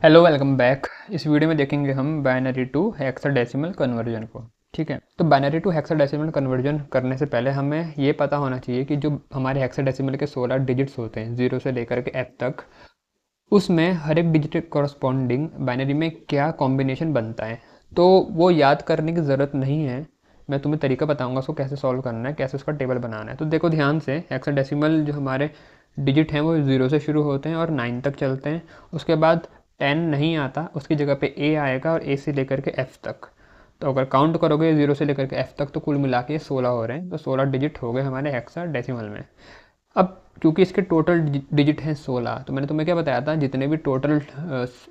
Hello, welcome back. इस video में देखेंगे हम बाइनरी टू हेक्साडेसिमल कन्वर्जन को। ठीक है, तो बाइनरी टू हेक्साडेसिमल कन्वर्जन करने से पहले हमें ये पता होना चाहिए कि जो हमारे हेक्साडेसिमल के 16 डिजिट्स होते हैं, जीरो से लेकर के एफ तक, उसमें हर एक डिजिट के कॉरस्पॉन्डिंग बाइनरी में क्या कॉम्बिनेशन बनता है। तो वो याद करने की ज़रूरत नहीं है, मैं तुम्हें तरीका बताऊंगा उसको कैसे सॉल्व करना है, कैसे उसका टेबल बनाना है। तो देखो ध्यान से, हेक्साडेसिमल जो हमारे डिजिट हैं वो ज़ीरो से शुरू होते हैं और 9 तक चलते हैं। उसके बाद 10 नहीं आता, उसकी जगह पे ए आएगा और ए से लेकर के एफ तक। तो अगर काउंट करोगे ज़ीरो से लेकर के एफ तक तो कुल मिला के 16 हो रहे हैं। तो 16 डिजिट हो गए हमारे हेक्साडेसिमल में। अब क्योंकि इसके टोटल डिजिट हैं 16, तो मैंने तुम्हें क्या बताया था, जितने भी टोटल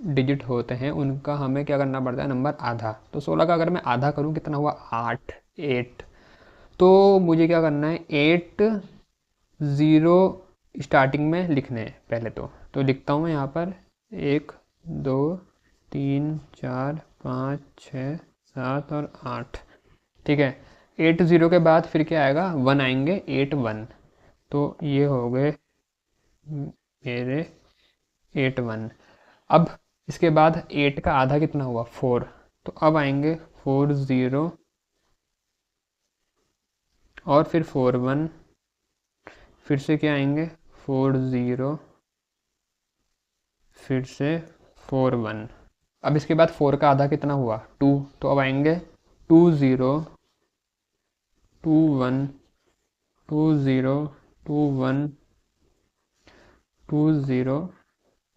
डिजिट होते हैं उनका हमें क्या करना पड़ता है, नंबर आधा। तो 16 का अगर मैं आधा करूँ कितना हुआ, 8, 8। तो मुझे क्या करना है, 8 ज़ीरो स्टार्टिंग में लिखने हैं पहले। तो लिखता हूँ मैं यहाँ पर 1 2 3 4 5 6 7 और 8। ठीक है, 8 ज़ीरो के बाद फिर क्या आएगा, 1 आएंगे, 8 1। तो ये हो गए मेरे 8 1। अब इसके बाद 8 का आधा कितना हुआ, 4। तो अब आएंगे 4 ज़ीरो और फिर 4 1। फिर से क्या आएंगे, 4 ज़ीरो, फिर से 4 1। अब इसके बाद 4 का आधा कितना हुआ, 2। तो अब आएंगे 2 ज़ीरो, 2 1, 2 ज़ीरो, 2 1, 2 ज़ीरो,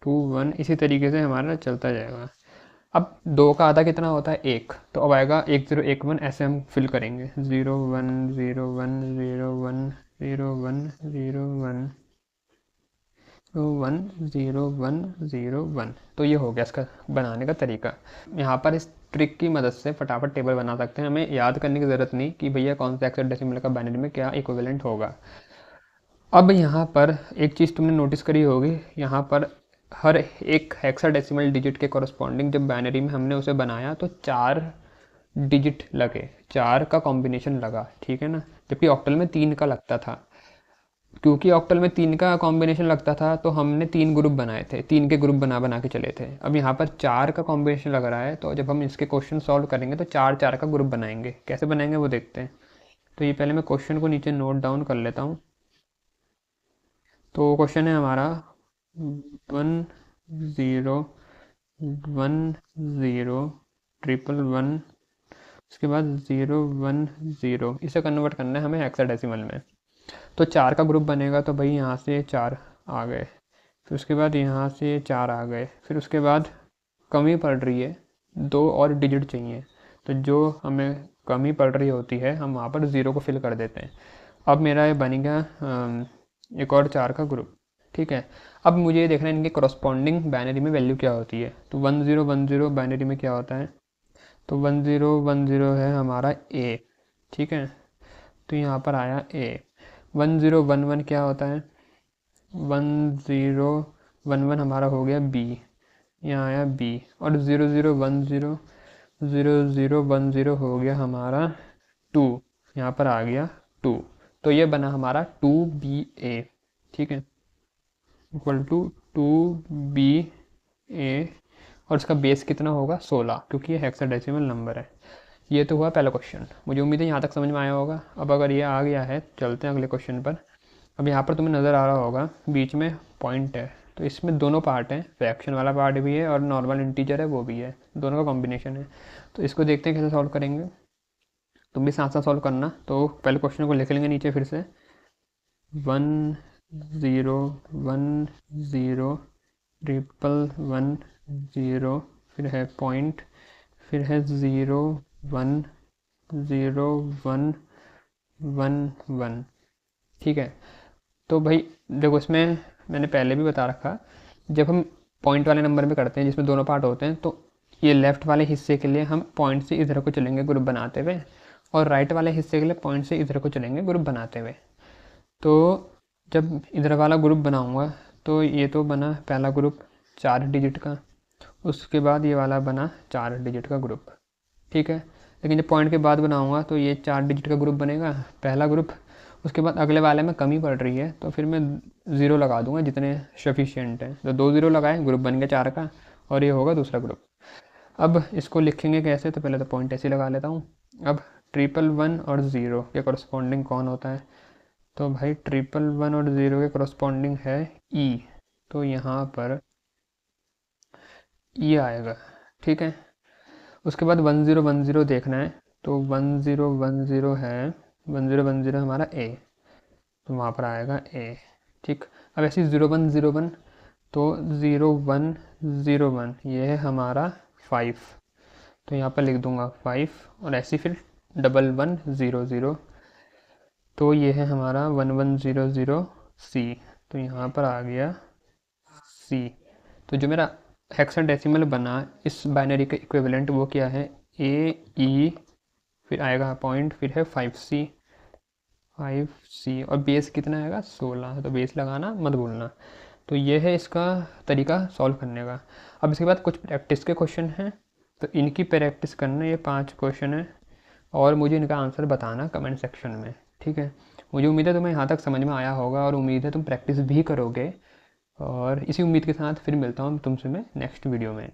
2 1। इसी तरीके से हमारा चलता जाएगा। अब 2 का आधा कितना होता है, 1। तो अब आएगा 1 0 1 1, ऐसे हम फिल करेंगे, 0 1 0 1 0 1 0 1 0 1 1 0 1 0 1। तो ये हो गया इसका बनाने का तरीका। यहाँ पर इस ट्रिक की मदद से फटाफट टेबल बना सकते हैं। हमें याद करने की ज़रूरत नहीं कि भैया कौन सा हेक्साडेसिमल का बाइनरी में क्या इक्विवेलेंट होगा। अब यहाँ पर एक चीज़ तुमने नोटिस करी होगी, यहाँ पर हर एक हेक्साडेसिमल डिजिट के कॉरस्पॉन्डिंग जब बाइनरी में हमने उसे बनाया तो 4 डिजिट लगे, 4 का कॉम्बिनेशन लगा। ठीक है ना, जबकि ऑक्टल में 3 का लगता था। क्योंकि ऑक्टल में 3 का कॉम्बिनेशन लगता था तो हमने 3 ग्रुप बनाए थे, 3 के ग्रुप बना बना के चले थे। अब यहाँ पर 4 का कॉम्बिनेशन लग रहा है, तो जब हम इसके क्वेश्चन सॉल्व करेंगे तो 4 4 का ग्रुप बनाएंगे। कैसे बनाएंगे वो देखते हैं। तो ये पहले मैं क्वेश्चन को नीचे नोट डाउन कर लेता हूँ। तो क्वेश्चन है हमारा 1 0 1 0 ट्रिपल 1, उसके बाद 0 1 0। इसे कन्वर्ट करना है हमें हेक्साडेसिमल में। तो 4 का ग्रुप बनेगा, तो भाई यहाँ से 4 आ गए, फिर उसके बाद यहाँ से 4 आ गए, फिर उसके बाद कमी पड़ रही है, 2 और डिजिट चाहिए। तो जो हमें कमी पड़ रही होती है हम वहाँ पर 0 को फिल कर देते हैं। अब मेरा ये बन गया एक और 4 का ग्रुप। ठीक है, अब मुझे ये देखना है इनके करस्पॉन्डिंग बाइनरी में वैल्यू क्या होती है। तो 1 0 1 0 बाइनरी में क्या होता है, तो 1 0 1 0 है हमारा ए। ठीक है, तो यहाँ पर आया ए। 1 0 1 1 क्या होता है, 1 0 1 1 हमारा हो गया बी, यहाँ आया बी। और 0 0 1 0 0 0 1 0 हो गया हमारा 2, यहाँ पर आ गया 2। तो ये बना हमारा 2BA। ठीक है, इक्वल टू 2BA। और इसका बेस कितना होगा, 16, क्योंकि ये हेक्साडेसिमल नंबर है। ये तो हुआ पहला क्वेश्चन। मुझे उम्मीद है यहाँ तक समझ में आया होगा। अब अगर ये आ गया है, चलते हैं अगले क्वेश्चन पर। अब यहाँ पर तुम्हें नज़र आ रहा होगा बीच में पॉइंट है, तो इसमें दोनों पार्ट हैं, फ्रैक्शन वाला पार्ट भी है और नॉर्मल इंटीजर है वो भी है, दोनों का कॉम्बिनेशन है। तो इसको देखते हैं कैसे सॉल्व करेंगे। तुम भी साथ साथ सॉल्व करना। तो पहले क्वेश्चन को लिख लेंगे नीचे फिर से, 1 0 1 0 ट्रिपल 1 0, फिर है पॉइंट, फिर है 0 1 0 1 1 1। ठीक है, तो भाई देखो इसमें मैंने पहले भी बता रखा, जब हम पॉइंट वाले नंबर में करते हैं जिसमें दोनों पार्ट होते हैं, तो ये लेफ़्ट वाले हिस्से के लिए हम पॉइंट से इधर को चलेंगे ग्रुप बनाते हुए, और राइट वाले हिस्से के लिए पॉइंट से इधर को चलेंगे ग्रुप बनाते हुए। तो जब इधर वाला ग्रुप बनाऊंगा तो ये तो बना पहला ग्रुप 4 डिजिट का, उसके बाद ये वाला बना 4 डिजिट का ग्रुप। ठीक है, लेकिन जब पॉइंट के बाद बनाऊंगा तो ये 4 डिजिट का ग्रुप बनेगा पहला ग्रुप। उसके बाद अगले वाले में कमी पड़ रही है तो फिर मैं 0 लगा दूंगा जितने सफिशिएंट हैं। तो 2 0 लगाए, ग्रुप बन गया 4 का। और ये होगा दूसरा ग्रुप। अब इसको लिखेंगे कैसे, तो पहले तो पॉइंट ऐसे लगा लेता हूँ। अब 111 और 0 के कॉरस्पॉन्डिंग कौन होता है, तो भाई 111 और 0 के कॉरस्पॉन्डिंग है ई, तो यहाँ पर ई आएगा, ठीक है। उसके बाद 1010 देखना है, तो 1010 है, 1010 हमारा ए, तो वहाँ पर आएगा ए, ठीक। अब ऐसे 0101, तो 0101 ये है हमारा 5, तो यहाँ पर लिख दूंगा 5, और ऐसे फिर 1100, तो ये है हमारा 1100 सी, तो यहाँ पर आ गया सी। तो जो मेरा हेक्साडेसिमल बना इस बाइनरी का इक्विवेलेंट वो क्या है, ए ई, फिर आएगा पॉइंट, फिर है 5C, 5C, और बेस कितना आएगा 16, तो बेस लगाना मत भूलना। तो ये है इसका तरीका सॉल्व करने का। अब इसके बाद कुछ प्रैक्टिस के क्वेश्चन हैं, तो इनकी प्रैक्टिस करना, ये 5 क्वेश्चन है, और मुझे इनका आंसर बताना कमेंट सेक्शन में, ठीक है। मुझे उम्मीद है तुम्हें यहाँ तक समझ में आया होगा, और उम्मीद है तुम प्रैक्टिस भी करोगे, और इसी उम्मीद के साथ फिर मिलता हूँ तुमसे मैं नेक्स्ट वीडियो में।